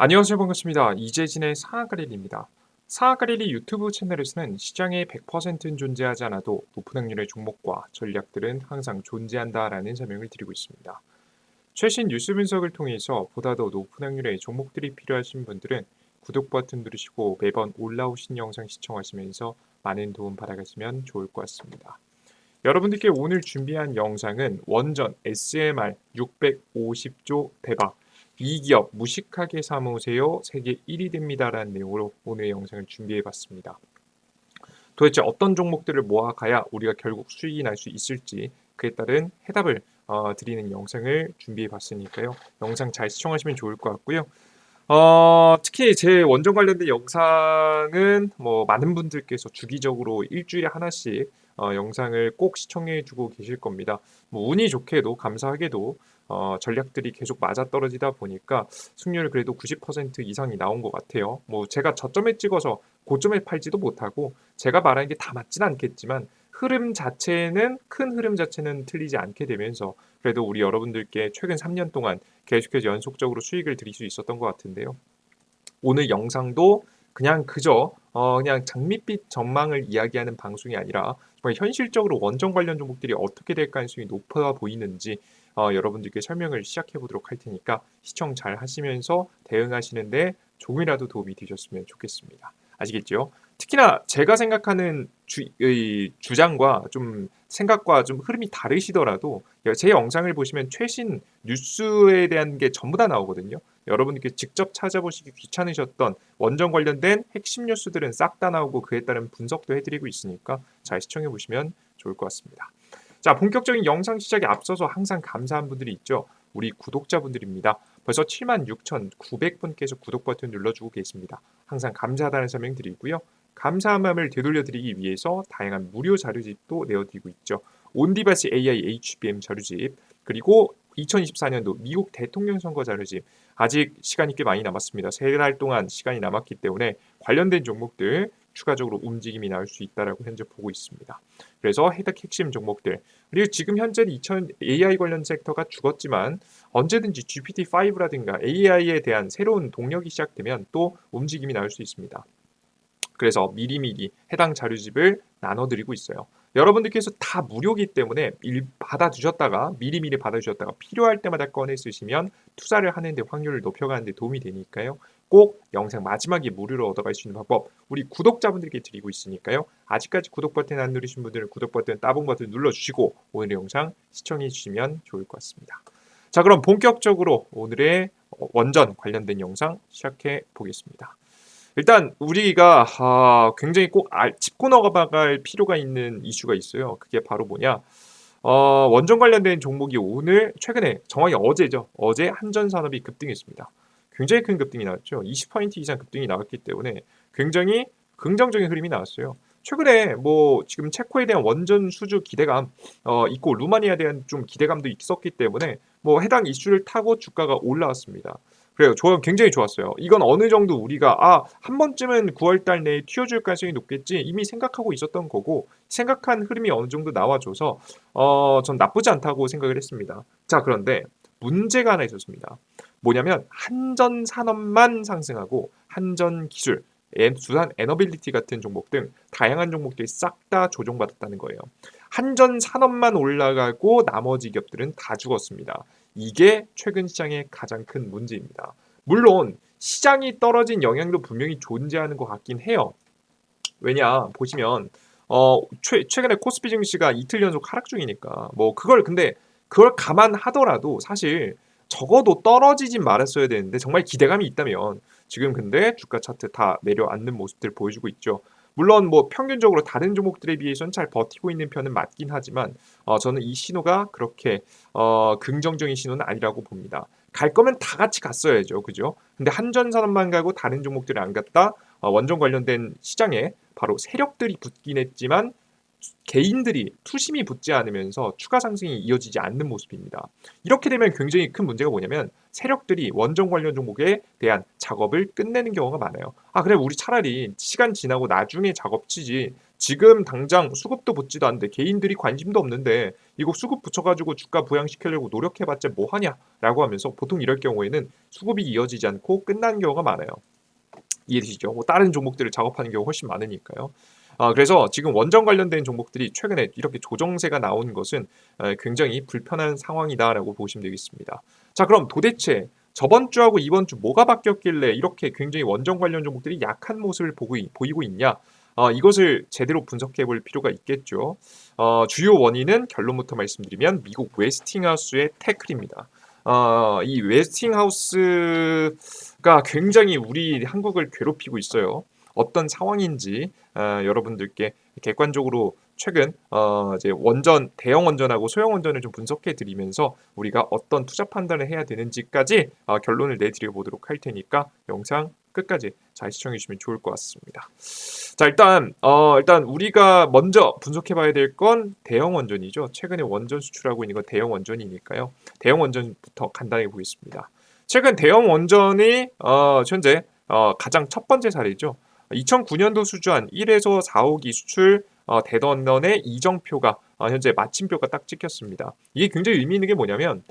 안녕하세요. 반갑습니다. 이재진의 상한가릴입니다. 상한가릴이 유튜브 채널에서는 시장의 100%는 존재하지 않아도 높은 확률의 종목과 전략들은 항상 존재한다라는 설명을 드리고 있습니다. 최신 뉴스 분석을 통해서 보다 더 높은 확률의 종목들이 필요하신 분들은 구독 버튼 누르시고 매번 올라오신 영상 시청하시면서 많은 도움 받아가시면 좋을 것 같습니다. 여러분들께 오늘 준비한 영상은 원전 SMR 650조 대박, 이 기업 무식하게 사모으세요, 세계 1위 됩니다라는 내용으로 오늘 영상을 준비해봤습니다. 도대체 어떤 종목들을 모아가야 우리가 결국 수익이 날 수 있을지 그에 따른 해답을 드리는 영상을 준비해봤으니까요. 영상 잘 시청하시면 좋을 것 같고요. 특히 제 원전 관련된 영상은 뭐 많은 분들께서 주기적으로 일주일에 하나씩 영상을 꼭 시청해 주고 계실 겁니다. 뭐 운이 좋게도 감사하게도 전략들이 계속 맞아떨어지다 보니까 승률 그래도 90% 이상이 나온 것 같아요. 뭐 제가 저점에 찍어서 고점에 팔지도 못하고 제가 말하는 게 다 맞진 않겠지만 흐름 자체는 큰 흐름 자체는 틀리지 않게 되면서 그래도 우리 여러분들께 최근 3년 동안 계속해서 연속적으로 수익을 드릴 수 있었던 것 같은데요. 오늘 영상도 그냥 그저 그냥 장밋빛 전망을 이야기하는 방송이 아니라 정말 현실적으로 원전 관련 종목들이 어떻게 될 가능성이 높아 보이는지 여러분들께 설명을 시작해 보도록 할 테니까 시청 잘 하시면서 대응하시는데 조금이라도 도움이 되셨으면 좋겠습니다. 아시겠죠? 특히나 제가 생각하는 주장과 좀 생각과 좀 흐름이 다르시더라도 제 영상을 보시면 최신 뉴스에 대한 게 전부 다 나오거든요. 여러분께 직접 찾아보시기 귀찮으셨던 원전 관련된 핵심 뉴스들은 싹 다 나오고 그에 따른 분석도 해드리고 있으니까 잘 시청해 보시면 좋을 것 같습니다. 자, 본격적인 영상 시작에 앞서서 항상 감사한 분들이 있죠. 우리 구독자분들입니다. 벌써 76,900분께서 구독 버튼 눌러주고 계십니다. 항상 감사하다는 설명 드리고요. 감사한 마음을 되돌려드리기 위해서 다양한 무료 자료집도 내어드리고 있죠. 온디바스 AI HBM 자료집, 그리고 2024년도 미국 대통령 선거 자료집, 아직 시간이 꽤 많이 남았습니다. 3달 동안 시간이 남았기 때문에 관련된 종목들 추가적으로 움직임이 나올 수 있다라고 현재 보고 있습니다. 그래서 핵심 종목들, 그리고 지금 현재 AI 관련 섹터가 죽었지만 언제든지 GPT-5라든가 AI에 대한 새로운 동력이 시작되면 또 움직임이 나올 수 있습니다. 그래서 미리미리 해당 자료집을 나눠드리고 있어요. 여러분들께서 다 무료기 때문에 받아두셨다가 미리미리 받아주셨다가 필요할 때마다 꺼내 쓰시면 투자를 하는 데 확률을 높여가는 데 도움이 되니까요. 꼭 영상 마지막에 무료로 얻어갈 수 있는 방법 우리 구독자분들께 드리고 있으니까요. 아직까지 구독 버튼 안 누르신 분들은 구독 버튼, 따봉 버튼 눌러주시고 오늘의 영상 시청해 주시면 좋을 것 같습니다. 자, 그럼 본격적으로 오늘의 원전 관련된 영상 시작해 보겠습니다. 일단 우리가 굉장히 꼭 짚고 넘어갈 필요가 있는 이슈가 있어요. 그게 바로 뭐냐? 원전 관련된 종목이 오늘 최근에 정확히 어제죠. 어제 한전산업이 급등했습니다. 굉장히 큰 급등이 나왔죠. 20% 이상 급등이 나왔기 때문에 굉장히 긍정적인 흐름이 나왔어요. 최근에 뭐 지금 체코에 대한 원전 수주 기대감 있고 루마니아에 대한 좀 기대감도 있었기 때문에 뭐 해당 이슈를 타고 주가가 올라왔습니다. 그래요. 굉장히 좋았어요. 이건 어느 정도 우리가 한 번쯤은 9월 달 내에 튀어줄 가능성이 높겠지 이미 생각하고 있었던 거고 생각한 흐름이 어느 정도 나와줘서 전 나쁘지 않다고 생각을 했습니다. 자, 그런데 문제가 하나 있었습니다. 뭐냐면 한전 산업만 상승하고 한전 기술, 두산 에너빌리티 같은 종목 등 다양한 종목들이 싹 다 조정받았다는 거예요. 한전 산업만 올라가고 나머지 기업들은 다 죽었습니다. 이게 최근 시장의 가장 큰 문제입니다. 물론 시장이 떨어진 영향도 분명히 존재하는 것 같긴 해요. 왜냐 보시면 최근에 코스피 증시가 이틀 연속 하락 중이니까 뭐 그걸 감안하더라도 사실 적어도 떨어지진 말았어야 되는데 정말 기대감이 있다면 지금 근데 주가 차트 다 내려앉는 모습들 보여주고 있죠. 물론 뭐 평균적으로 다른 종목들에 비해서는 잘 버티고 있는 편은 맞긴 하지만 저는 이 신호가 그렇게 긍정적인 신호는 아니라고 봅니다. 갈 거면 다 같이 갔어야죠, 그죠? 근데 한전산업만 가고 다른 종목들이 안 갔다. 원전 관련된 시장에 바로 세력들이 붙긴 했지만 개인들이 투심이 붙지 않으면서 추가 상승이 이어지지 않는 모습입니다. 이렇게 되면 굉장히 큰 문제가 뭐냐면 세력들이 원전 관련 종목에 대한 작업을 끝내는 경우가 많아요. 아, 그래 우리 차라리 시간 지나고 나중에 작업치지 지금 당장 수급도 붙지도 않는데 개인들이 관심도 없는데 이거 수급 붙여가지고 주가 부양시키려고 노력해봤자 뭐하냐라고 하면서 보통 이럴 경우에는 수급이 이어지지 않고 끝나는 경우가 많아요. 이해되시죠? 뭐 다른 종목들을 작업하는 경우가 훨씬 많으니까요. 그래서 지금 원전 관련된 종목들이 최근에 이렇게 조정세가 나온 것은 굉장히 불편한 상황이다라고 보시면 되겠습니다. 자, 그럼 도대체 저번 주하고 이번 주 뭐가 바뀌었길래 이렇게 굉장히 원전 관련 종목들이 약한 모습을 보이고 있냐? 이것을 제대로 분석해 볼 필요가 있겠죠. 주요 원인은 결론부터 말씀드리면 미국 웨스팅하우스의 태클입니다. 이 웨스팅하우스가 굉장히 우리 한국을 괴롭히고 있어요. 어떤 상황인지 여러분들께 객관적으로 최근 이제 원전, 대형 원전하고 소형 원전을 좀 분석해 드리면서 우리가 어떤 투자 판단을 해야 되는지까지 결론을 내드려 보도록 할 테니까 영상 끝까지 잘 시청해 주시면 좋을 것 같습니다. 자, 일단 우리가 먼저 분석해 봐야 될 건 대형 원전이죠. 최근에 원전 수출하고 있는 건 대형 원전이니까요. 대형 원전부터 간단하게 보겠습니다. 최근 대형 원전이 현재 가장 첫 번째 사례죠. 2009년도 수주한 1에서 4호기 수출 대전원의 이정표가 현재 마침표가 딱 찍혔습니다. 이게 굉장히 의미 있는 게 뭐냐면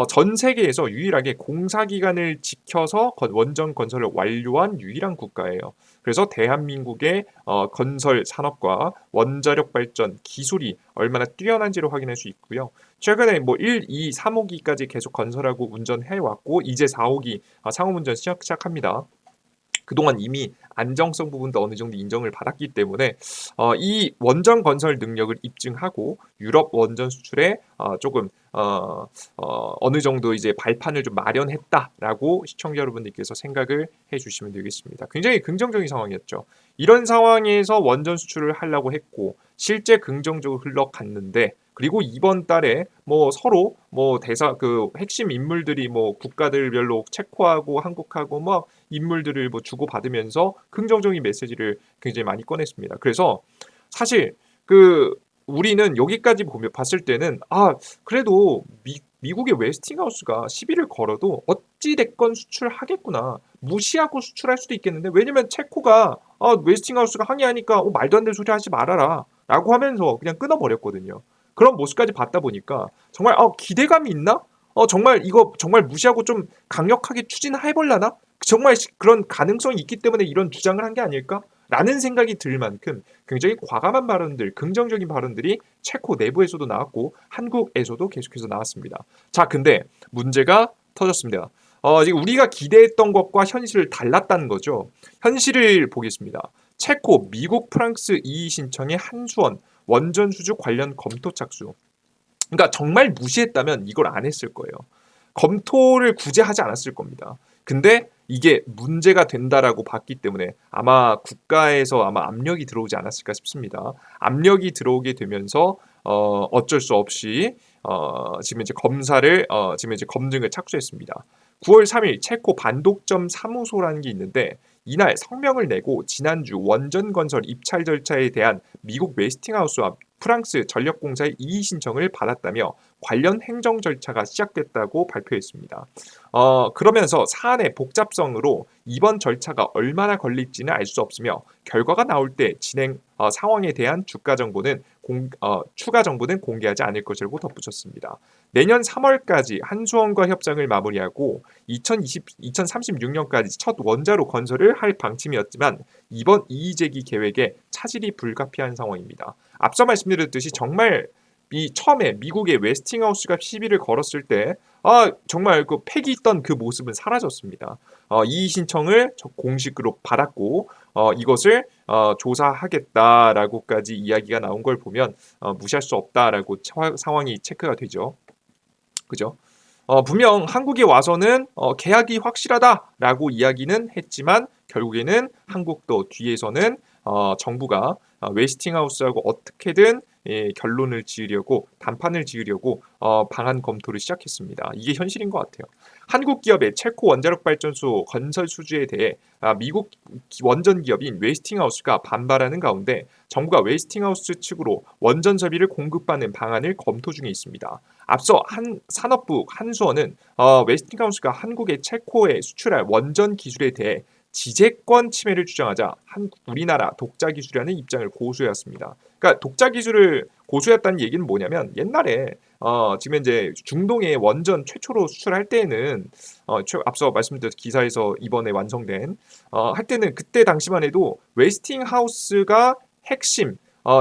전 세계에서 유일하게 공사 기간을 지켜서 원전 건설을 완료한 유일한 국가예요. 그래서 대한민국의 건설 산업과 원자력 발전 기술이 얼마나 뛰어난지를 확인할 수 있고요. 최근에 뭐 1, 2, 3호기까지 계속 건설하고 운전해 왔고 이제 4호기 상업 운전 시작합니다. 그동안 이미 안정성 부분도 어느 정도 인정을 받았기 때문에 이 원전 건설 능력을 입증하고 유럽 원전 수출에 조금 어느 정도 이제 발판을 좀 마련했다라고 시청자 여러분들께서 생각을 해주시면 되겠습니다. 굉장히 긍정적인 상황이었죠. 이런 상황에서 원전 수출을 하려고 했고 실제 긍정적으로 흘러갔는데 그리고 이번 달에 뭐 서로 뭐 그 핵심 인물들이 뭐 국가들별로 체코하고 한국하고 뭐 인물들을 뭐 주고받으면서 긍정적인 메시지를 굉장히 많이 꺼냈습니다. 그래서 사실 그 우리는 여기까지 보면 봤을 때는 그래도 미국의 웨스팅하우스가 시비를 걸어도 어찌 됐건 수출하겠구나 무시하고 수출할 수도 있겠는데 왜냐면 체코가 웨스팅하우스가 항의하니까 말도 안 되는 소리 하지 말아라 라고 하면서 그냥 끊어버렸거든요. 그런 모습까지 봤다 보니까 정말 기대감이 있나? 정말 이거 정말 무시하고 좀 강력하게 추진해볼라나? 정말 그런 가능성이 있기 때문에 이런 주장을 한 게 아닐까? 라는 생각이 들 만큼 굉장히 과감한 발언들, 긍정적인 발언들이 체코 내부에서도 나왔고 한국에서도 계속해서 나왔습니다. 자, 근데 문제가 터졌습니다. 지금 우리가 기대했던 것과 현실을 달랐다는 거죠. 현실을 보겠습니다. 체코, 미국, 프랑스 이의 신청의 한수원 원전 수주 관련 검토 착수. 그러니까 정말 무시했다면 이걸 안 했을 거예요. 검토를 굳이 하지 않았을 겁니다. 근데 이게 문제가 된다라고 봤기 때문에 아마 국가에서 압력이 들어오지 않았을까 싶습니다. 압력이 들어오게 되면서 어쩔 수 없이 지금 이제 검증을 착수했습니다. 9월 3일 체코 반독점 사무소라는 게 있는데 이날 성명을 내고 지난주 원전 건설 입찰 절차에 대한 미국 웨스팅하우스와 프랑스 전력공사의 이의 신청을 받았다며 관련 행정 절차가 시작됐다고 발표했습니다. 그러면서 사안의 복잡성으로 이번 절차가 얼마나 걸릴지는 알 수 없으며 결과가 나올 때 진행 상황에 대한 추가 정보는 공개하지 않을 것이라고 덧붙였습니다. 내년 3월까지 한수원과 협상을 마무리하고 2036년까지 첫 원자로 건설을 할 방침이었지만 이번 이의 제기 계획에 차질이 불가피한 상황입니다. 앞서 말씀드렸듯이 정말 처음에 미국의 웨스팅하우스가 시비를 걸었을 때 정말 그 패기 있던 그 모습은 사라졌습니다. 이의 신청을 공식으로 받았고 이것을 조사하겠다라고까지 이야기가 나온 걸 보면 무시할 수 없다라고 상황이 체크가 되죠. 그죠? 분명 한국에 와서는 계약이 확실하다라고 이야기는 했지만 결국에는 한국도 뒤에서는 정부가 웨스팅하우스하고 어떻게든 결론을 지으려고 단판을 지으려고 방안 검토를 시작했습니다. 이게 현실인 것 같아요. 한국 기업의 체코 원자력 발전소 건설 수주에 대해 미국 원전 기업인 웨스팅하우스가 반발하는 가운데 정부가 웨스팅하우스 측으로 원전 설비를 공급하는 방안을 검토 중에 있습니다. 앞서 한 산업부 한수원은 웨스팅하우스가 한국의 체코에 수출할 원전 기술에 대해 지재권 침해를 주장하자 우리나라 독자 기술이라는 입장을 고수해왔습니다. 그러니까 독자 기술을 고수했다는 얘기는 뭐냐면 옛날에 지금 이제 중동에 원전 최초로 수출할 때는 앞서 말씀드린 기사에서 이번에 완성된 할 때는 그때 당시만 해도 웨스팅하우스가 핵심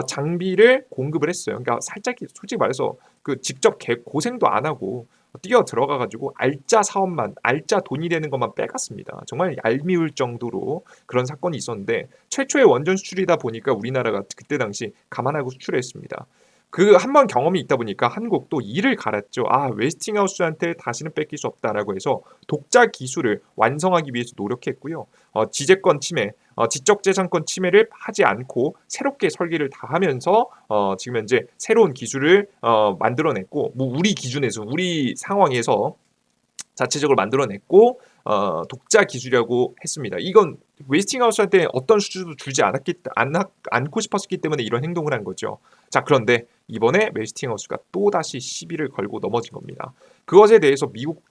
장비를 공급을 했어요. 그러니까 살짝 솔직히 말해서 그 직접 고생도 안 하고 뛰어 들어가 가지고 알짜 사업만 알짜 돈이 되는 것만 빼갔습니다. 정말 얄미울 정도로 그런 사건이 있었는데 최초의 원전 수출이다 보니까 우리나라가 그때 당시 감안하고 수출했습니다. 그 한 번 경험이 있다 보니까 한국도 이를 갈았죠. 웨스팅하우스한테 다시는 뺏길 수 없다라고 해서 독자 기술을 완성하기 위해서 노력했고요. 지재권 침해, 지적재산권 침해를 하지 않고 새롭게 설계를 다 하면서 지금 현재 새로운 기술을 만들어냈고, 뭐 우리 기준에서 우리 상황에서 자체적으로 만들어냈고 독자 기술이라고 했습니다. 이건 웨스팅하우스한테 어떤 수주도 주지 않고 싶었기 때문에 이런 행동을 한 거죠. 자, 그런데 이번에 웨스팅하우스가 또다시 시비를 걸고 넘어진 겁니다. 그것에 대해서 미국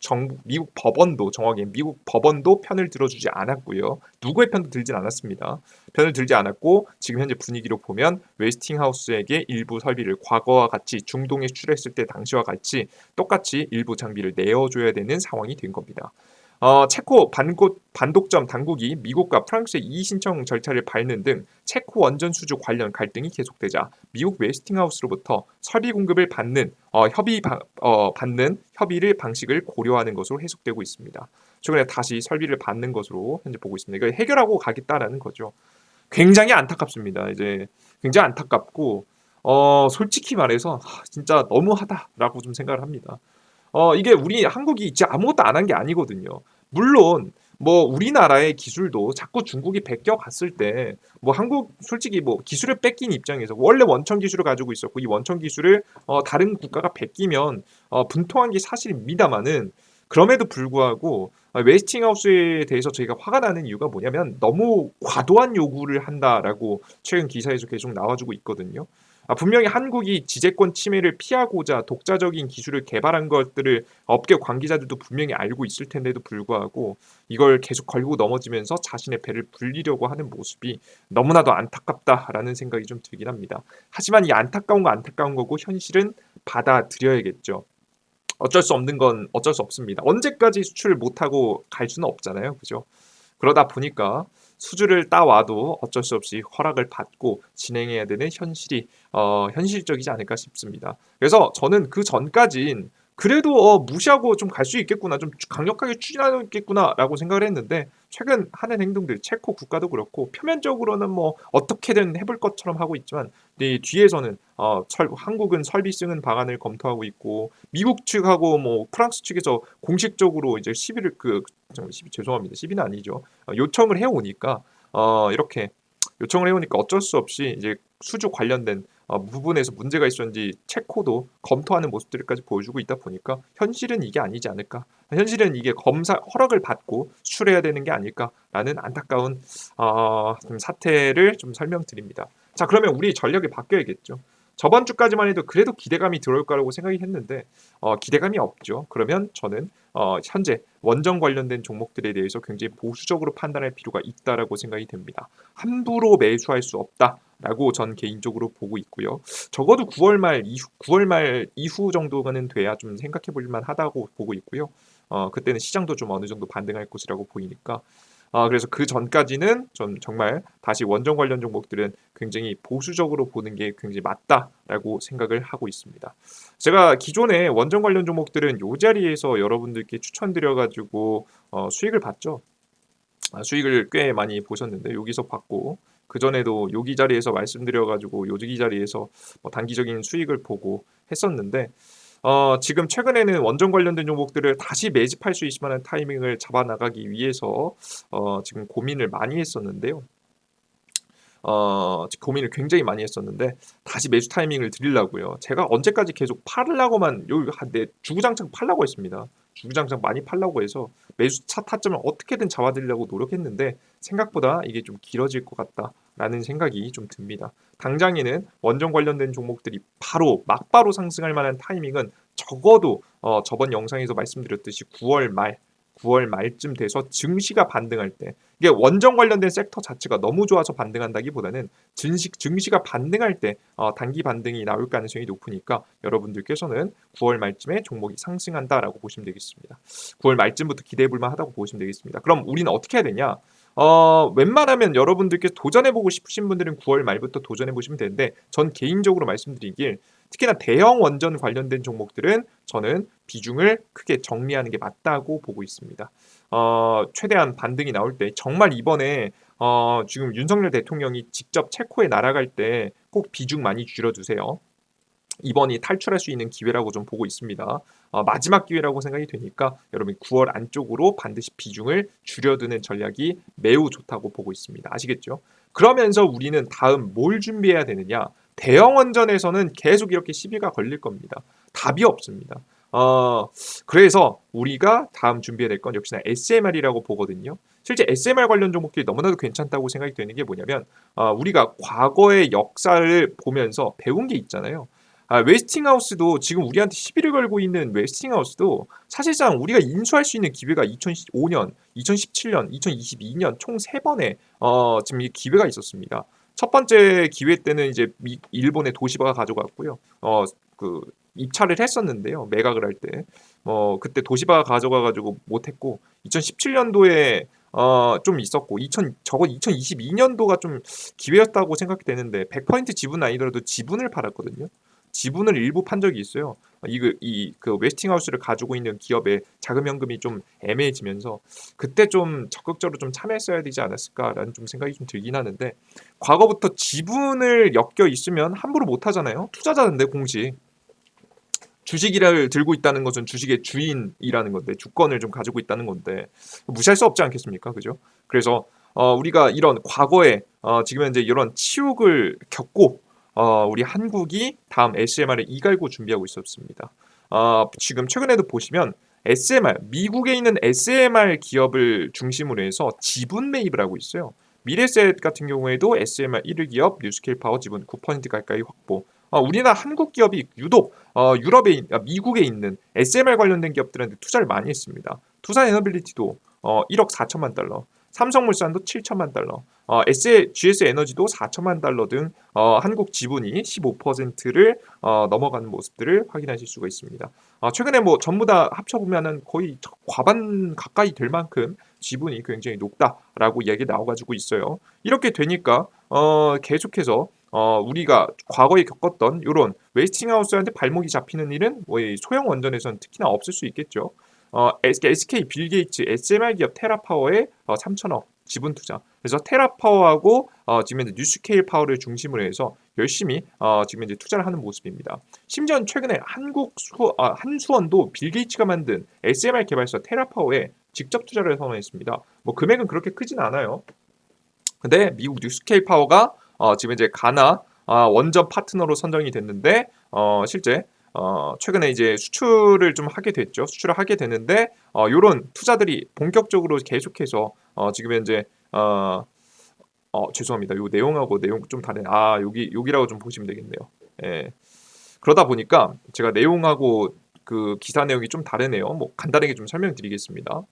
법원도 정확히 미국 법원도 편을 들어주지 않았고요. 누구의 편도 들진 않았습니다. 편을 들지 않았고 지금 현재 분위기로 보면 웨스팅하우스에게 일부 설비를 과거와 같이 중동에 수출했을 때 당시와 같이 똑같이 일부 장비를 내어줘야 되는 상황이 된 겁니다. 체코 반독점 당국이 미국과 프랑스의 이의 신청 절차를 밟는 등 체코 원전 수주 관련 갈등이 계속되자 미국 웨스팅하우스로부터 설비 공급을 받는 협의를 방식을 고려하는 것으로 해석되고 있습니다. 최근에 다시 설비를 받는 것으로 현재 보고 있습니다. 이거 해결하고 가겠다라는 거죠. 굉장히 안타깝습니다. 이제 굉장히 안타깝고 솔직히 말해서 진짜 너무하다라고 좀 생각을 합니다. 이게 우리 한국이 진짜 아무것도 안 한 게 아니거든요. 물론 뭐 우리나라의 기술도 자꾸 중국이 베껴 갔을 때 뭐 한국 솔직히 뭐 기술을 뺏긴 입장에서 원래 원천 기술을 가지고 있었고 이 원천 기술을 다른 국가가 베끼면 분통한 게 사실입니다만은 그럼에도 불구하고 웨스팅하우스에 대해서 저희가 화가 나는 이유가 뭐냐면 너무 과도한 요구를 한다라고 최근 기사에서 계속 나와주고 있거든요. 분명히 한국이 지재권 침해를 피하고자 독자적인 기술을 개발한 것들을 업계 관계자들도 분명히 알고 있을 텐데도 불구하고 이걸 계속 걸고 넘어지면서 자신의 배를 불리려고 하는 모습이 너무나도 안타깝다라는 생각이 좀 들긴 합니다. 하지만 이 안타까운 거 안타까운 거고 현실은 받아들여야겠죠. 어쩔 수 없는 건 어쩔 수 없습니다. 언제까지 수출을 못하고 갈 수는 없잖아요. 그죠? 그러다 보니까 수주를 따와도 어쩔 수 없이 허락을 받고 진행해야 되는 현실이 현실적이지 않을까 싶습니다. 그래서 저는 그 전까진 그래도 무시하고 좀 갈 수 있겠구나, 좀 강력하게 추진하겠구나라고 생각을 했는데 최근 하는 행동들, 체코 국가도 그렇고 표면적으로는 뭐 어떻게든 해볼 것처럼 하고 있지만 이 뒤에서는 한국은 설비 승인 방안을 검토하고 있고 미국 측하고 뭐 프랑스 측에서 공식적으로 이제 시비를 죄송합니다. 시비는 아니죠. 요청을 해오니까 이렇게 요청을 해오니까 어쩔 수 없이 이제 수주 관련된 부분에서 문제가 있었는지 체코도 검토하는 모습들까지 보여주고 있다 보니까 현실은 이게 아니지 않을까. 현실은 이게 허락을 받고 수출해야 되는 게 아닐까라는 안타까운 좀 사태를 좀 설명드립니다. 자, 그러면 우리 전략이 바뀌어야겠죠. 저번 주까지만 해도 그래도 기대감이 들어올 거라고 생각이 했는데 기대감이 없죠. 그러면 저는 현재 원전 관련된 종목들에 대해서 굉장히 보수적으로 판단할 필요가 있다라고 생각이 됩니다. 함부로 매수할 수 없다라고 전 개인적으로 보고 있고요. 적어도 9월 말 이후 정도는 돼야 좀 생각해 볼 만하다고 보고 있고요. 그때는 시장도 좀 어느 정도 반등할 것이라고 보이니까 그래서 그 전까지는 전 정말 다시 원전 관련 종목들은 굉장히 보수적으로 보는 게 굉장히 맞다라고 생각을 하고 있습니다. 제가 기존에 원전 관련 종목들은 요 자리에서 여러분들께 추천드려가지고 수익을 봤죠. 수익을 꽤 많이 보셨는데 여기서 받고 그 전에도 여기 자리에서 말씀드려가지고 여기 자리에서 단기적인 수익을 보고 했었는데 지금 최근에는 원전 관련된 종목들을 다시 매집할 수 있을 만한 타이밍을 잡아 나가기 위해서 지금 고민을 많이 했었는데요. 고민을 굉장히 많이 했었는데 다시 매수 타이밍을 드리려고요. 제가 언제까지 계속 팔라고만 주구장창 팔라고 했습니다. 주구장창 많이 팔라고 해서 매수 타점을 어떻게든 잡아드리려고 노력했는데 생각보다 이게 좀 길어질 것 같다라는 생각이 좀 듭니다. 당장에는 원전 관련된 종목들이 바로 막바로 상승할 만한 타이밍은 적어도 저번 영상에서 말씀드렸듯이 9월 말쯤 돼서 증시가 반등할 때, 이게 원전 관련된 섹터 자체가 너무 좋아서 반등한다기보다는 증시가 반등할 때 단기 반등이 나올 가능성이 높으니까 여러분들께서는 9월 말쯤에 종목이 상승한다라고 보시면 되겠습니다. 9월 말쯤부터 기대해 볼 만하다고 보시면 되겠습니다. 그럼 우리는 어떻게 해야 되냐? 웬만하면 여러분들께서 도전해보고 싶으신 분들은 9월 말부터 도전해보시면 되는데, 전 개인적으로 말씀드리길, 특히나 대형 원전 관련된 종목들은 저는 비중을 크게 정리하는 게 맞다고 보고 있습니다. 최대한 반등이 나올 때, 정말 이번에 지금 윤석열 대통령이 직접 체코에 날아갈 때 꼭 비중 많이 줄여두세요. 이번이 탈출할 수 있는 기회라고 좀 보고 있습니다. 마지막 기회라고 생각이 되니까 여러분 9월 안쪽으로 반드시 비중을 줄여두는 전략이 매우 좋다고 보고 있습니다. 아시겠죠? 그러면서 우리는 다음 뭘 준비해야 되느냐? 대형 원전에서는 계속 이렇게 시비가 걸릴 겁니다. 답이 없습니다. 그래서 우리가 다음 준비해야 될 건 역시나 SMR이라고 보거든요. 실제 SMR 관련 종목들이 너무나도 괜찮다고 생각이 되는 게 뭐냐면, 우리가 과거의 역사를 보면서 배운 게 있잖아요. 웨스팅하우스도 지금 우리한테 시비를 걸고 있는 웨스팅하우스도 사실상 우리가 인수할 수 있는 기회가 2015년, 2017년, 2022년 총 3번의 지금 이 기회가 있었습니다. 첫 번째 기회 때는 이제 일본의 도시바가 가져갔고요. 그 입찰을 했었는데요. 매각을 할 때. 그때 도시바가 가져가가지고 못했고, 2017년도에 좀 있었고, 적어도 2022년도가 좀 기회였다고 생각이 되는데, 100% 지분은 아니더라도 지분을 팔았거든요. 지분을 일부 판 적이 있어요. 그 웨스팅하우스를 가지고 있는 기업의 자금 현금이 좀 애매해지면서 그때 좀 적극적으로 좀 참여했어야 되지 않았을까라는 좀 생각이 좀 들긴 하는데, 과거부터 지분을 엮여 있으면 함부로 못 하잖아요. 투자자인데 공식. 주식이를 들고 있다는 것은 주식의 주인이라는 건데, 주권을 좀 가지고 있다는 건데 무시할 수 없지 않겠습니까? 그죠? 그래서 우리가 이런 과거에 지금 현재 이런 치욕을 겪고 우리 한국이 다음 SMR을 이갈고 준비하고 있었습니다. 지금 최근에도 보시면 SMR, 미국에 있는 SMR 기업을 중심으로 해서 지분 매입을 하고 있어요. 미래셋 같은 경우에도 SMR 1위 기업 뉴스케일 파워 지분 9% 가까이 확보. 우리나라 한국 기업이 유독 미국에 있는 SMR 관련된 기업들한테 투자를 많이 했습니다. 투자 에너빌리티도 1억 4천만 달러, 삼성물산도 7천만 달러, GS 에너지도 4천만 달러 등 한국 지분이 15%를 넘어가는 모습들을 확인하실 수가 있습니다. 최근에 뭐 전부 다 합쳐보면은 거의 과반 가까이 될 만큼 지분이 굉장히 높다라고 이야기 나와가지고 있어요. 이렇게 되니까 계속해서 우리가 과거에 겪었던 이런 웨스팅하우스한테 발목이 잡히는 일은 이 소형 원전에서는 특히나 없을 수 있겠죠. SK 빌 게이츠 SMR 기업 테라파워에 3천억 지분 투자. 그래서 테라파워하고 지금 현재 뉴스케일 파워를 중심으로 해서 열심히 지금 현재 투자를 하는 모습입니다. 심지어 최근에 한수원도 빌 게이츠가 만든 SMR 개발사 테라파워에 직접 투자를 선언했습니다. 뭐 금액은 그렇게 크진 않아요. 근데 미국 뉴스케일 파워가 지금 이제 가나 원전 파트너로 선정이 됐는데 실제 최근에 이제 수출을 좀 하게 됐죠. 수출을 하게 되는데 요런 투자들이 본격적으로 계속해서 지금 현재 죄송합니다. 요 내용하고 내용 좀 다른 여기라고 좀 보시면 되겠네요. 예. 그러다 보니까 제가 내용하고 그 기사 내용이 좀 다르네요. 뭐 간단하게 좀 설명드리겠습니다.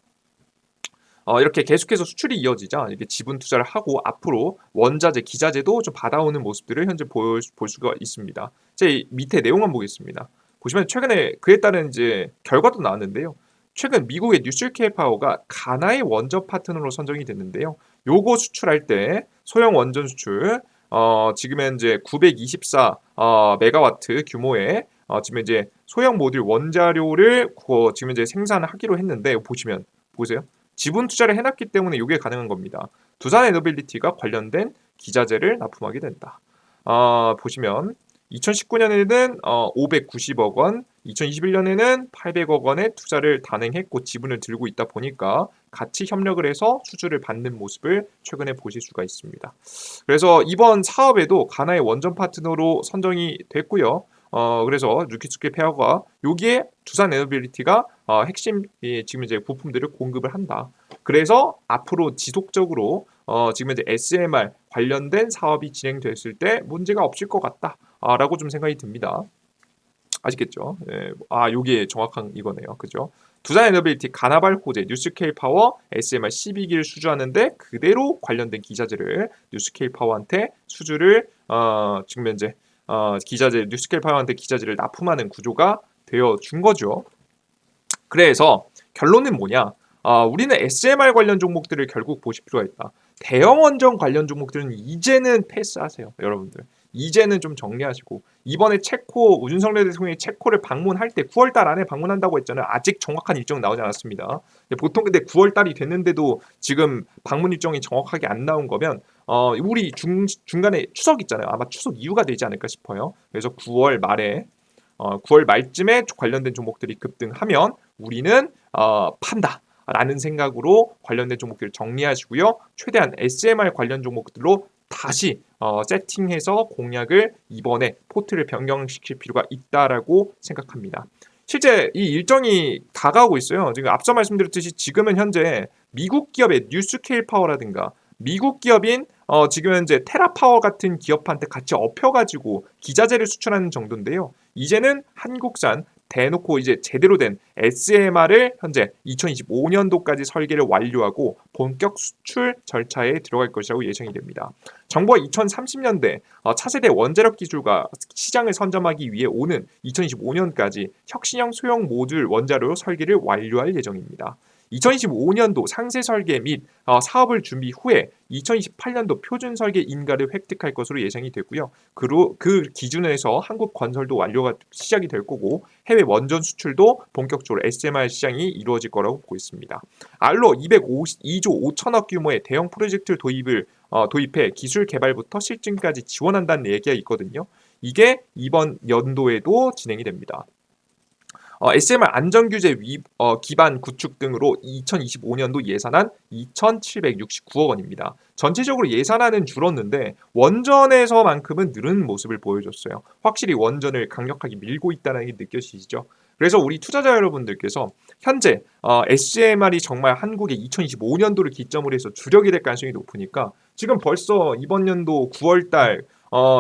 이렇게 계속해서 수출이 이어지자 이렇게 지분 투자를 하고 앞으로 원자재, 기자재도 좀 받아오는 모습들을 현재 볼 수가 있습니다. 제 밑에 내용 한번 보겠습니다. 보시면 최근에 그에 따른 이제 결과도 나왔는데요. 최근 미국의 뉴스케일 파워가 가나의 원전 파트너로 선정이 됐는데요. 요거 수출할 때 소형 원전 수출 지금 현재 924 메가와트 규모의 지금 이제 소형 모듈 원자료를 지금 이제 생산하기로 했는데 보세요. 지분 투자를 해놨기 때문에 이게 가능한 겁니다. 두산 에너빌리티가 관련된 기자재를 납품하게 된다. 보시면 2019년에는 590억 원, 2021년에는 800억 원의 투자를 단행했고 지분을 들고 있다 보니까 같이 협력을 해서 수주를 받는 모습을 최근에 보실 수가 있습니다. 그래서 이번 사업에도 가나의 원전 파트너로 선정이 됐고요. 그래서 뉴키스킬 페어가 여기에 두산 에너빌리티가 핵심 지금 이제 부품들을 공급을 한다. 그래서 앞으로 지속적으로 지금 이제 SMR 관련된 사업이 진행됐을 때 문제가 없을 것 같다라고 좀 생각이 듭니다. 아시겠죠? 예, 요게 정확한 이거네요. 그죠? 두산 에너빌리티, 가나발 호재, 뉴스케일 파워, SMR 12기를 수주하는데 그대로 관련된 기자재를 뉴스케일 파워한테 수주를 지금 현재 기자재 뉴스케일 파워한테 기자재를 납품하는 구조가 되어 준 거죠. 그래서 결론은 뭐냐? 우리는 SMR 관련 종목들을 결국 보실 필요가 있다. 대형 원전 관련 종목들은 이제는 패스하세요, 여러분들. 이제는 좀 정리하시고 이번에 체코 윤석열 대통령이 체코를 방문할 때 9월달 안에 방문한다고 했잖아요. 아직 정확한 일정 나오지 않았습니다. 보통 근데 9월달이 됐는데도 지금 방문 일정이 정확하게 안 나온 거면 우리 중간에 추석 있잖아요. 아마 추석 이후가 되지 않을까 싶어요. 그래서 9월 말에 9월 말쯤에 관련된 종목들이 급등하면 우리는 판다. 라는 생각으로 관련된 종목들을 정리하시고요. 최대한 SMR 관련 종목들로 다시 세팅해서 공략을 이번에 포트를 변경시킬 필요가 있다라고 생각합니다. 실제 이 일정이 다가오고 있어요. 지금 앞서 말씀드렸듯이 지금은 현재 미국 기업의 뉴스케일 파워라든가 미국 기업인 지금 현재 테라파워 같은 기업한테 같이 엎혀가지고 기자재를 수출하는 정도인데요. 이제는 한국산 대놓고 이제 제대로 된 SMR을 현재 2025년도까지 설계를 완료하고 본격 수출 절차에 들어갈 것이라고 예상이 됩니다. 정부가 2030년대 차세대 원자력 기술과 시장을 선점하기 위해 오는 2025년까지 혁신형 소형 모듈 원자로 설계를 완료할 예정입니다. 2025년도 상세 설계 및 사업을 준비 후에 2028년도 표준 설계 인가를 획득할 것으로 예상이 되고요. 그 기준에서 한국 건설도 완료가 시작이 될 거고 해외 원전 수출도 본격적으로 SMR 시장이 이루어질 거라고 보고 있습니다. 알로 252조 5천억 규모의 대형 프로젝트를 도입해 기술 개발부터 실증까지 지원한다는 얘기가 있거든요. 이게 이번 연도에도 진행이 됩니다. SMR 안전규제 기반 구축 등으로 2025년도 예산안 2,769억 원입니다. 전체적으로 예산안은 줄었는데 원전에서만큼은 늘은 모습을 보여줬어요. 확실히 원전을 강력하게 밀고 있다는 게 느껴지시죠? 그래서 우리 투자자 여러분들께서 현재 SMR이 정말 한국의 2025년도를 기점으로 해서 주력이 될 가능성이 높으니까 지금 벌써 이번 연도 9월달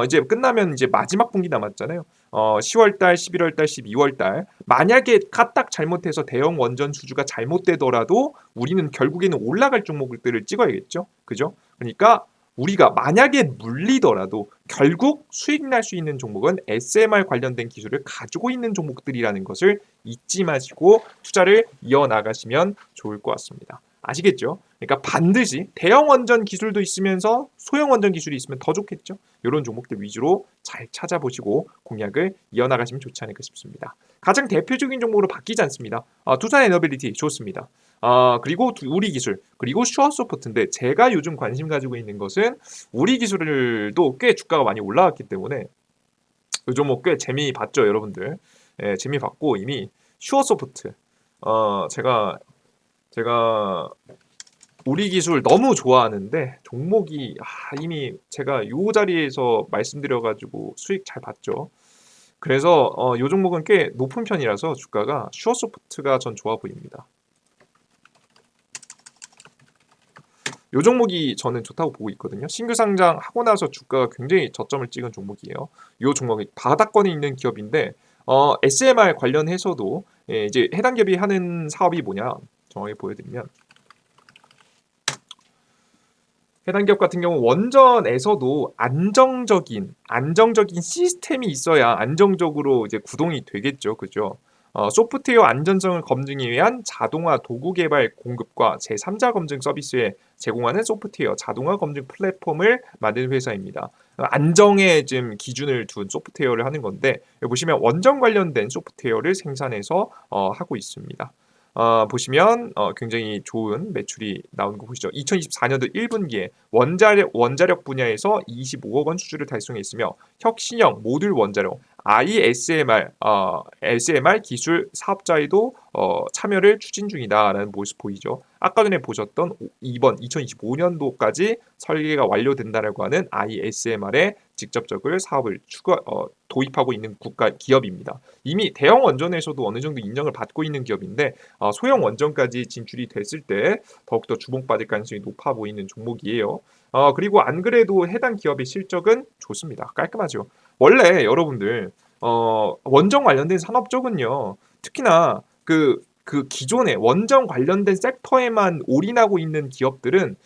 이제 끝나면 이제 마지막 분기 남았잖아요. 10월달, 11월달, 12월달 만약에 까딱 잘못해서 대형 원전 수주가 잘못되더라도 우리는 결국에는 올라갈 종목들을 찍어야겠죠. 그죠? 그러니까 우리가 만약에 물리더라도 결국 수익 날 수 있는 종목은 SMR 관련된 기술을 가지고 있는 종목들이라는 것을 잊지 마시고 투자를 이어나가시면 좋을 것 같습니다. 아시겠죠? 그러니까 반드시 대형 원전 기술도 있으면서 소형 원전 기술이 있으면 더 좋겠죠. 이런 종목들 위주로 잘 찾아보시고 공략을 이어나가시면 좋지 않을까 싶습니다. 가장 대표적인 종목으로 바뀌지 않습니다. 두산 에너빌리티 좋습니다. 그리고 우리 기술 그리고 슈어소프트인데 제가 요즘 관심 가지고 있는 것은 우리 기술도 꽤 주가가 많이 올라왔기 때문에 이 종목 꽤 재미 봤죠, 여러분들. 예, 재미 봤고 이미 슈어소프트 제가 우리 기술 너무 좋아하는데 종목이 이미 제가 요 자리에서 말씀드려가지고 수익 잘 봤죠. 그래서 요 종목은 꽤 높은 편이라서 주가가 슈어소프트가 전 좋아 보입니다. 요 종목이 저는 좋다고 보고 있거든요. 신규 상장하고 나서 주가가 굉장히 저점을 찍은 종목이에요. 요 종목이 바닥권에 있는 기업인데 SMR 관련해서도 이제 해당 기업이 하는 사업이 뭐냐 정확히 보여드리면 해당 기업 같은 경우 원전에서도 안정적인 시스템이 있어야 안정적으로 이제 구동이 되겠죠, 그죠? 소프트웨어 안전성을 검증에 위한 자동화 도구 개발 공급과 제3자 검증 서비스에 제공하는 소프트웨어 자동화 검증 플랫폼을 만드는 회사입니다. 안정에 지금 기준을 둔 소프트웨어를 하는 건데 여기 보시면 원전 관련된 소프트웨어를 생산해서 하고 있습니다. 보시면 굉장히 좋은 매출이 나오는 거 보시죠. 2024년도 1분기에 원자력 분야에서 25억 원 수주를 달성했으며 혁신형 모듈 원자력 SMR 기술 사업자에도 참여를 추진 중이다라는 모습 보이죠. 아까 전에 보셨던 이번 2025년도까지 설계가 완료된다라고 하는 ISMR에 직접적으로 사업을 도입하고 있는 기업입니다. 이미 대형 원전에서도 어느 정도 인정을 받고 있는 기업인데 소형 원전까지 진출이 됐을 때 더욱더 주목받을 가능성이 높아 보이는 종목이에요. 그리고 안 그래도 해당 기업의 실적은 좋습니다. 깔끔하죠. 원래 여러분들 원전 관련된 산업 쪽은요. 특히나 그 기존의 원전 관련된 섹터에만 올인하고 있는 기업들은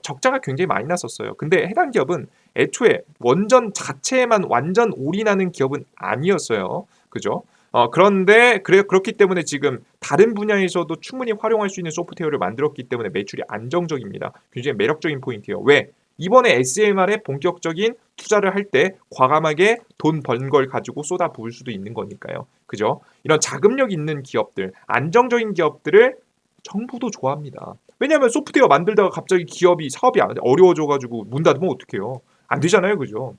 적자가 굉장히 많이 났었어요. 근데 해당 기업은 애초에 원전 자체에만 완전 올인하는 기업은 아니었어요. 그죠? 그런데 그렇기 때문에 지금 다른 분야에서도 충분히 활용할 수 있는 소프트웨어를 만들었기 때문에 매출이 안정적입니다. 굉장히 매력적인 포인트예요. 왜? 이번에 SMR에 본격적인 투자를 할 때 과감하게 돈 번 걸 가지고 쏟아 부을 수도 있는 거니까요. 그죠? 이런 자금력 있는 기업들, 안정적인 기업들을 정부도 좋아합니다. 왜냐하면 소프트웨어 만들다가 갑자기 사업이 어려워져가지고 문 닫으면 어떡해요? 안 되잖아요. 그죠?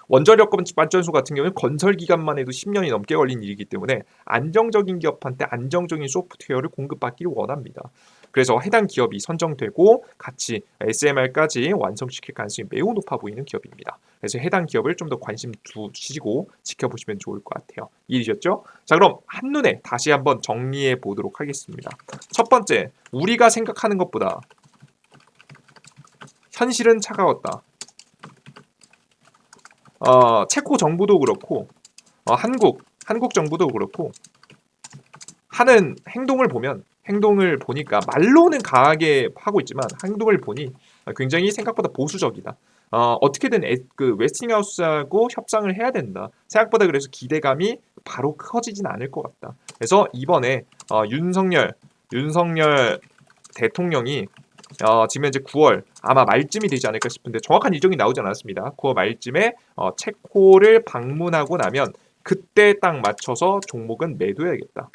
원자력 발전소 같은 경우는 건설 기간만 해도 10년이 넘게 걸린 일이기 때문에 안정적인 기업한테 안정적인 소프트웨어를 공급받기를 원합니다. 그래서 해당 기업이 선정되고 같이 SMR까지 완성시킬 가능성이 매우 높아 보이는 기업입니다. 그래서 해당 기업을 좀 더 관심 두시고 지켜보시면 좋을 것 같아요. 이해되셨죠? 자, 그럼 한눈에 다시 한번 정리해 보도록 하겠습니다. 첫 번째, 우리가 생각하는 것보다 현실은 차가웠다. 체코 정부도 그렇고 한국 정부도 그렇고 하는 행동을 보니까 말로는 강하게 하고 있지만 행동을 보니 굉장히 생각보다 보수적이다. 어떻게든 그 웨스팅하우스하고 협상을 해야 된다. 생각보다 그래서 기대감이 바로 커지진 않을 것 같다. 그래서 이번에 윤석열 대통령이 지금 현재 9월 아마 말쯤이 되지 않을까 싶은데 정확한 일정이 나오지 않았습니다. 9월 말쯤에 체코를 방문하고 나면 그때 딱 맞춰서 종목은 매도해야겠다.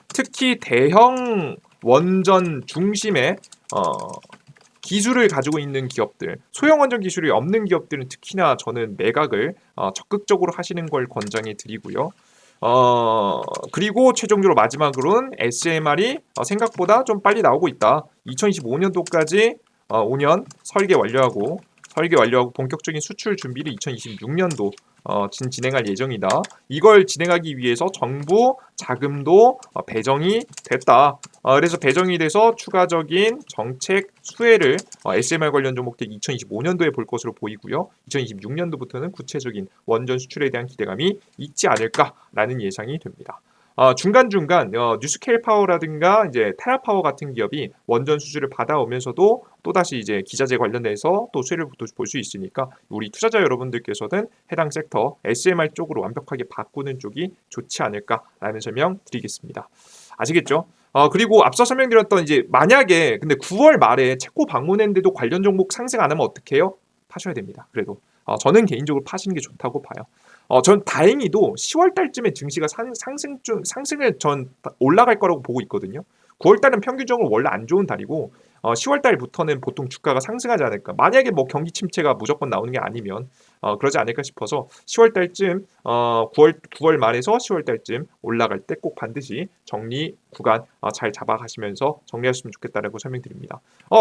특히 대형 원전 중심의 기술을 가지고 있는 기업들, 소형 원전 기술이 없는 기업들은 특히나 저는 매각을 적극적으로 하시는 걸 권장해 드리고요. 그리고 최종적으로 마지막으로는 SMR이 생각보다 좀 빨리 나오고 있다. 2025년도까지 5년 설계 완료하고 본격적인 수출 준비를 2026년도 진행할 예정이다. 이걸 진행하기 위해서 정부 자금도 배정이 됐다. 그래서 배정이 돼서 추가적인 정책 수혜를 SMR 관련 종목들 2025년도에 볼 것으로 보이고요. 2026년도부터는 구체적인 원전 수출에 대한 기대감이 있지 않을까라는 예상이 됩니다. 중간중간 뉴스케일 파워라든가 이제 테라파워 같은 기업이 원전 수주를 받아오면서도 또다시 이제 기자재 관련해서 또 수혜를 볼 수 있으니까 우리 투자자 여러분들께서는 해당 섹터 SMR 쪽으로 완벽하게 바꾸는 쪽이 좋지 않을까라는 설명 드리겠습니다. 아시겠죠? 그리고 앞서 설명드렸던 이제 만약에 근데 9월 말에 체코 방문했는데도 관련 종목 상승 안 하면 어떡해요? 파셔야 됩니다. 그래도 저는 개인적으로 파시는 게 좋다고 봐요. 전 다행히도 10월 달쯤에 증시가 상승을 전 올라갈 거라고 보고 있거든요. 9월 달은 평균적으로 원래 안 좋은 달이고 10월 달부터는 보통 주가가 상승하지 않을까. 만약에 뭐 경기 침체가 무조건 나오는 게 아니면 그러지 않을까 싶어서 10월 달쯤 9월 말에서 10월 달쯤 올라갈 때 꼭 반드시 정리 구간 잘 잡아가시면서 정리하셨으면 좋겠다라고 설명드립니다.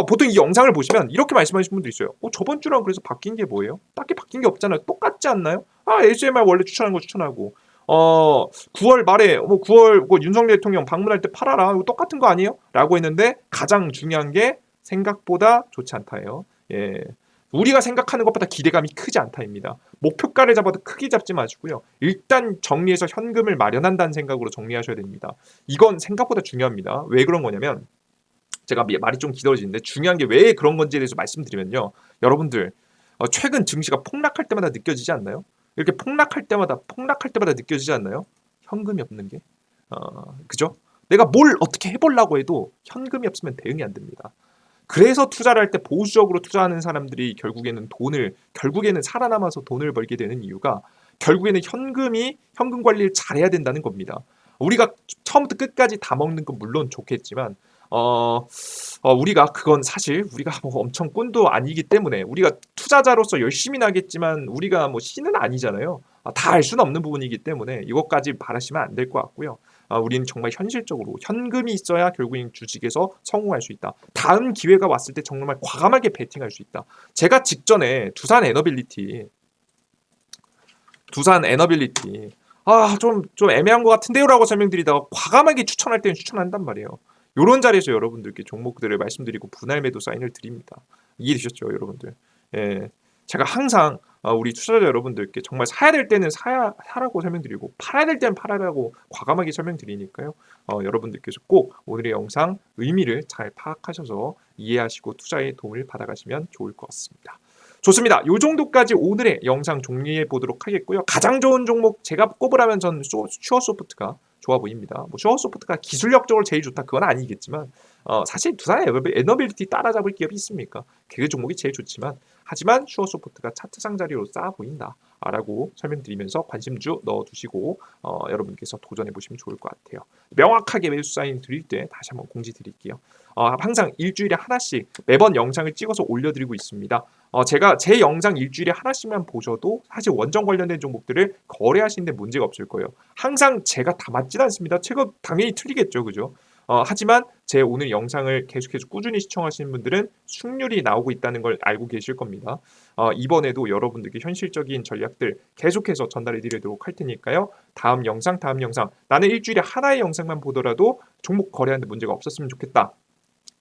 보통 이 영상을 보시면 이렇게 말씀하시는 분도 있어요. 저번 주랑 그래서 바뀐 게 뭐예요? 딱히 바뀐 게 없잖아요. 똑같지 않나요? SMR 원래 추천한 거 추천하고 9월 말에 9월 윤석열 대통령 방문할 때 팔아라. 이거 똑같은 거 아니에요? 라고 했는데 가장 중요한 게 생각보다 좋지 않다예요. 예. 우리가 생각하는 것보다 기대감이 크지 않다입니다. 목표가를 잡아도 크게 잡지 마시고요. 일단 정리해서 현금을 마련한다는 생각으로 정리하셔야 됩니다. 이건 생각보다 중요합니다. 왜 그런 거냐면 제가 말이 좀 길어지는데 중요한 게 왜 그런 건지에 대해서 말씀드리면요. 여러분들 최근 증시가 폭락할 때마다 느껴지지 않나요? 이렇게 폭락할 때마다 느껴지지 않나요? 현금이 없는 게. 그죠? 내가 뭘 어떻게 해보려고 해도 현금이 없으면 대응이 안 됩니다. 그래서 투자를 할 때 보수적으로 투자하는 사람들이 결국에는 살아남아서 돈을 벌게 되는 이유가 결국에는 현금 관리를 잘해야 된다는 겁니다. 우리가 처음부터 끝까지 다 먹는 건 물론 좋겠지만 우리가 그건 사실 우리가 뭐 엄청 꾼도 아니기 때문에 우리가 투자자로서 열심히는 하겠지만 우리가 뭐 신은 아니잖아요. 다 알 수는 없는 부분이기 때문에 이것까지 바라시면 안 될 것 같고요. 우리는 정말 현실적으로 현금이 있어야 결국엔 주식에서 성공할 수 있다. 다음 기회가 왔을 때 정말 과감하게 베팅할 수 있다. 제가 직전에 두산 에너빌리티 좀 애매한 것 같은데요라고 설명드리다가 과감하게 추천할 때는 추천한단 말이에요. 요런 자리에서 여러분들께 종목들을 말씀드리고 분할 매도 사인을 드립니다. 이해되셨죠, 여러분들? 예. 제가 항상 우리 투자자 여러분들께 정말 사야 될 때는 사라고 설명드리고 팔아야 될 때는 팔아라고 과감하게 설명드리니까요. 여러분들께서 꼭 오늘의 영상 의미를 잘 파악하셔서 이해하시고 투자에 도움을 받아가시면 좋을 것 같습니다. 좋습니다. 요 정도까지 오늘의 영상 종료해 보도록 하겠고요. 가장 좋은 종목 제가 꼽으라면 전 슈어소프트가 좋아 보입니다. 뭐 슈어소프트가 기술력적으로 제일 좋다 그건 아니겠지만 사실 두산의 에너빌리티 따라잡을 기업이 있습니까? 그 종목이 제일 좋지만 하지만 슈어소프트가 차트상 자리로 싸 보인다라고 설명드리면서 관심주 넣어두시고 여러분께서 도전해 보시면 좋을 것 같아요. 명확하게 매수 사인 드릴 때 다시 한번 공지 드릴게요. 항상 일주일에 하나씩 매번 영상을 찍어서 올려드리고 있습니다. 제가 제 영상 일주일에 하나씩만 보셔도 사실 원전 관련된 종목들을 거래하시는데 문제가 없을 거예요. 항상 제가 다 맞진 않습니다. 제가 당연히 틀리겠죠, 그죠? 하지만 제 오늘 영상을 계속해서 꾸준히 시청하시는 분들은 승률이 나오고 있다는 걸 알고 계실 겁니다. 이번에도 여러분들께 현실적인 전략들 계속해서 전달해 드리도록 할 테니까요. 다음 영상 나는 일주일에 하나의 영상만 보더라도 종목 거래하는데 문제가 없었으면 좋겠다.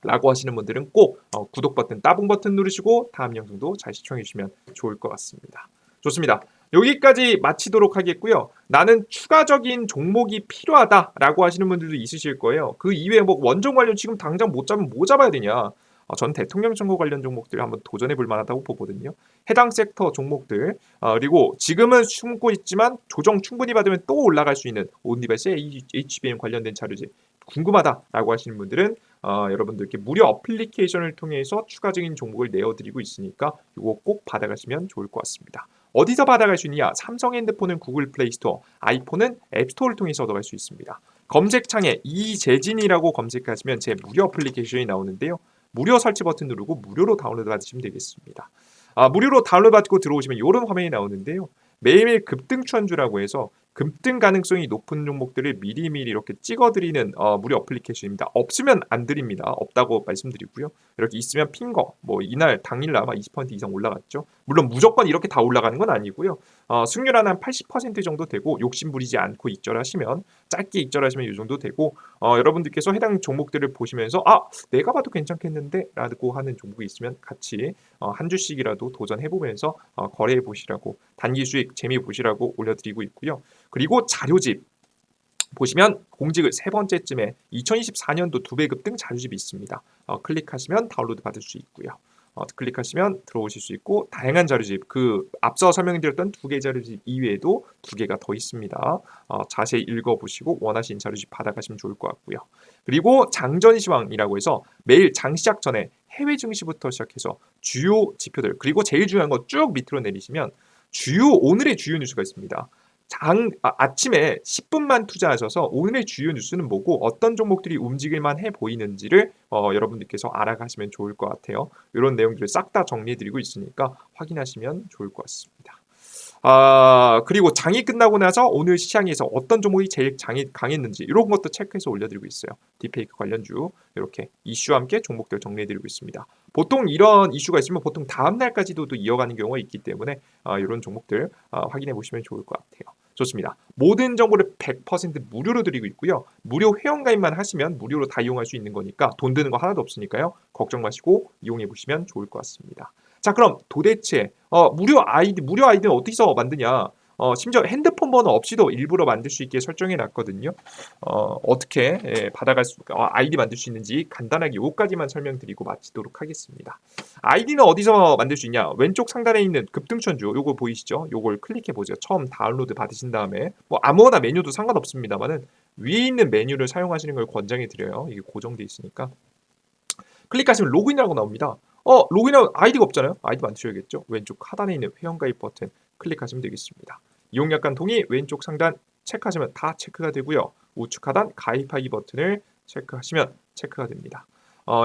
라고 하시는 분들은 꼭 구독 버튼, 따봉 버튼 누르시고 다음 영상도 잘 시청해 주시면 좋을 것 같습니다. 좋습니다. 여기까지 마치도록 하겠고요. 나는 추가적인 종목이 필요하다라고 하시는 분들도 있으실 거예요. 그 이외에 뭐 원전 관련 지금 당장 못 잡으면 뭐 잡아야 되냐? 전 대통령 선거 관련 종목들 한번 도전해 볼 만하다고 보거든요. 해당 섹터 종목들 그리고 지금은 숨고 있지만 조정 충분히 받으면 또 올라갈 수 있는 온디바이스 HBM 관련된 자료지 궁금하다라고 하시는 분들은 여러분들께 무료 어플리케이션을 통해서 추가적인 정보를 내어드리고 있으니까 이거 꼭 받아가시면 좋을 것 같습니다. 어디서 받아갈 수 있느냐? 삼성 핸드폰은 구글 플레이스토어, 아이폰은 앱스토어를 통해서 얻어갈 수 있습니다. 검색창에 이재진이라고 검색하시면 제 무료 어플리케이션이 나오는데요. 무료 설치 버튼 누르고 무료로 다운로드 받으시면 되겠습니다. 무료로 다운로드 받고 들어오시면 이런 화면이 나오는데요. 매일매일 급등 추천주라고 해서 급등 가능성이 높은 종목들을 미리미리 이렇게 찍어드리는 무료 어플리케이션입니다. 없으면 안 드립니다. 없다고 말씀드리고요. 이렇게 있으면 핀 거, 뭐 이날 당일 아마 20% 이상 올라갔죠. 물론 무조건 이렇게 다 올라가는 건 아니고요. 승률 한 80% 정도 되고 욕심 부리지 않고 익절하시면 짧게 익절하시면 이 정도 되고 여러분들께서 해당 종목들을 보시면서 내가 봐도 괜찮겠는데 라고 하는 종목이 있으면 같이 한 주씩이라도 도전해보면서 거래해 보시라고 단기 수익 재미 보시라고 올려드리고 있고요. 그리고 자료집 보시면 공직을 세 번째쯤에 2024년도 2배 급등 자료집이 있습니다. 클릭하시면 다운로드 받을 수 있고요. 클릭하시면 들어오실 수 있고 다양한 자료집 그 앞서 설명드렸던 2개 자료집 이외에도 2개가 더 있습니다. 자세히 읽어보시고 원하시는 자료집 받아가시면 좋을 것 같고요. 그리고 장전시황이라고 해서 매일 장 시작 전에 해외 증시부터 시작해서 주요 지표들 그리고 제일 중요한 거 쭉 밑으로 내리시면 오늘의 주요 뉴스가 있습니다. 아침에 10분만 투자하셔서 오늘의 주요 뉴스는 뭐고 어떤 종목들이 움직일만 해 보이는지를 여러분들께서 알아가시면 좋을 것 같아요. 이런 내용들을 싹 다 정리해드리고 있으니까 확인하시면 좋을 것 같습니다. 그리고 장이 끝나고 나서 오늘 시장에서 어떤 종목이 제일 장이 강했는지 이런 것도 체크해서 올려드리고 있어요. 딥페이크 관련주 이렇게 이슈와 함께 종목들 정리해드리고 있습니다. 보통 이런 이슈가 있으면 보통 다음 날까지도 또 이어가는 경우가 있기 때문에 이런 종목들 확인해 보시면 좋을 것 같아요. 좋습니다. 모든 정보를 100% 무료로 드리고 있고요. 무료 회원가입만 하시면 무료로 다 이용할 수 있는 거니까 돈 드는 거 하나도 없으니까요. 걱정 마시고 이용해 보시면 좋을 것 같습니다. 자, 그럼 도대체 무료 아이디는 어디서 만드냐? 심지어 핸드폰 번호 없이도 일부러 만들 수 있게 설정해 놨거든요. 어떻게 받아갈 아이디 만들 수 있는지 간단하게 요까지만 설명드리고 마치도록 하겠습니다. 아이디는 어디서 만들 수 있냐? 왼쪽 상단에 있는 급등천주 요거 보이시죠? 요걸 클릭해 보세요. 처음 다운로드 받으신 다음에 뭐 아무거나 메뉴도 상관없습니다만은 위에 있는 메뉴를 사용하시는 걸 권장해 드려요. 이게 고정돼 있으니까. 클릭하시면 로그인이라고 나옵니다. 로그인하고 아이디가 없잖아요. 아이디 만드셔야겠죠. 왼쪽 하단에 있는 회원가입 버튼 클릭하시면 되겠습니다. 이용약관 동의 왼쪽 상단 체크하시면 다 체크가 되고요. 우측 하단 가입하기 버튼을 체크하시면 체크가 됩니다.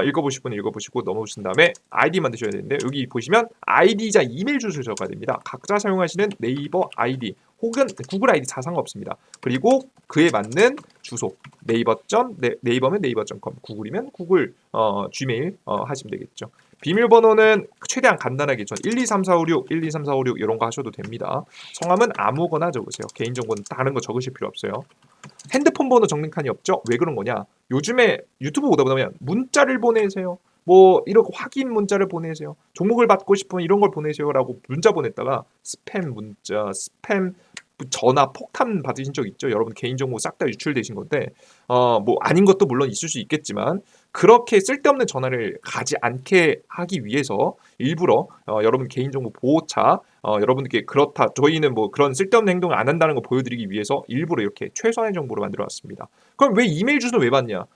읽어보실 분은 읽어보시고 넘어오신 다음에 아이디 만드셔야 되는데 여기 보시면 아이디자 이메일 주소를 적어야 됩니다. 각자 사용하시는 네이버 아이디 혹은 구글 아이디 다 상관없습니다. 그리고 그에 맞는 주소 네이버면 네이버.com 구글이면 구글 gmail 하시면 되겠죠. 비밀번호는 최대한 간단하게 전 1234556, 1234556 이런 거 하셔도 됩니다. 성함은 아무거나 적으세요. 개인정보는 다른 거 적으실 필요 없어요. 핸드폰 번호 적는 칸이 없죠? 왜 그런 거냐? 요즘에 유튜브 보다 보면 문자를 보내세요. 뭐 이렇게 확인 문자를 보내세요. 종목을 받고 싶으면 이런 걸 보내세요라고 문자 보냈다가 스팸 문자, 스팸 전화 폭탄 받으신 적 있죠? 여러분 개인정보 싹 다 유출되신 건데 뭐 아닌 것도 물론 있을 수 있겠지만 그렇게 쓸데없는 전화를 가지 않게 하기 위해서 일부러 여러분 개인정보 보호차 여러분들께 그렇다 저희는 뭐 그런 쓸데없는 행동을 안 한다는 거 보여드리기 위해서 일부러 이렇게 최선의 정보를 만들어 왔습니다. 그럼 왜 이메일 주소 왜 받냐?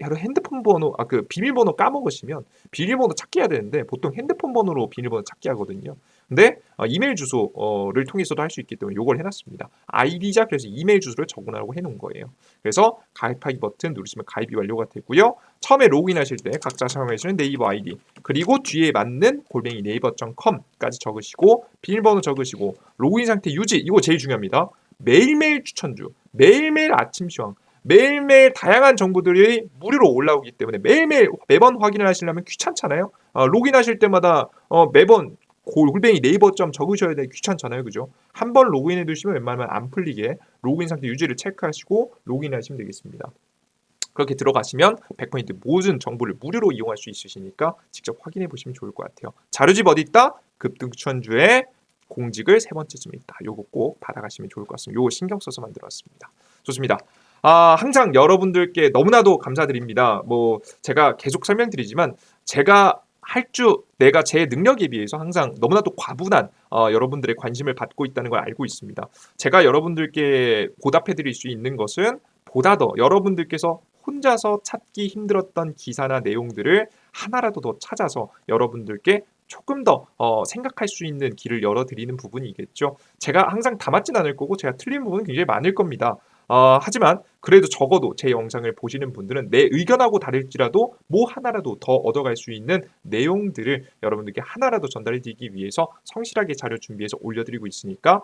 여러분 핸드폰 번호 그 비밀번호 까먹으시면 비밀번호 찾기 해야 되는데 보통 핸드폰 번호로 비밀번호 찾기 하거든요. 근데 이메일 주소를 통해서도 할 수 있기 때문에 이걸 해놨습니다. 아이디자 그래서 이메일 주소를 적어놓으라고 해놓은 거예요. 그래서 가입하기 버튼 누르시면 가입이 완료가 되고요. 처음에 로그인하실 때 각자 사용하시는 네이버 아이디 그리고 뒤에 맞는 골뱅이 네이버.com까지 적으시고 비밀번호 적으시고 로그인 상태 유지 이거 제일 중요합니다. 매일매일 추천주 매일매일 아침 시황 매일매일 다양한 정보들이 무료로 올라오기 때문에 매번 확인을 하시려면 귀찮잖아요. 로그인하실 때마다 매번 골뱅이 네이버.com 적으셔야 돼 귀찮잖아요, 그죠? 한번 로그인해 두시면 웬만하면 안 풀리게 로그인 상태 유지를 체크하시고 로그인하시면 되겠습니다. 그렇게 들어가시면 100포인트 모든 정보를 무료로 이용할 수 있으시니까 직접 확인해 보시면 좋을 것 같아요. 자료집 어디 있다? 급등 추천주에 공직을 세 번째쯤에 있다. 요거 꼭 받아가시면 좋을 것 같습니다. 요거 신경 써서 만들어왔습니다. 좋습니다. 항상 여러분들께 너무나도 감사드립니다. 뭐 제가 계속 설명드리지만 제가 내가 제 능력에 비해서 항상 너무나도 과분한 여러분들의 관심을 받고 있다는 걸 알고 있습니다. 제가 여러분들께 보답해드릴 수 있는 것은 보다 더 여러분들께서 혼자서 찾기 힘들었던 기사나 내용들을 하나라도 더 찾아서 여러분들께 조금 더 생각할 수 있는 길을 열어드리는 부분이겠죠. 제가 항상 다 맞진 않을 거고 제가 틀린 부분은 굉장히 많을 겁니다. 하지만 그래도 적어도 제 영상을 보시는 분들은 내 의견하고 다를지라도 뭐 하나라도 더 얻어갈 수 있는 내용들을 여러분들께 하나라도 전달해드리기 위해서 성실하게 자료 준비해서 올려드리고 있으니까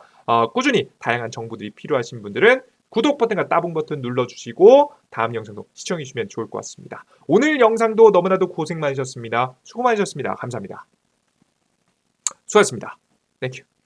꾸준히 다양한 정보들이 필요하신 분들은 구독 버튼과 따봉 버튼 눌러주시고 다음 영상도 시청해주시면 좋을 것 같습니다. 오늘 영상도 너무나도 고생 많으셨습니다. 수고 많으셨습니다. 감사합니다. 수고하셨습니다. 땡큐.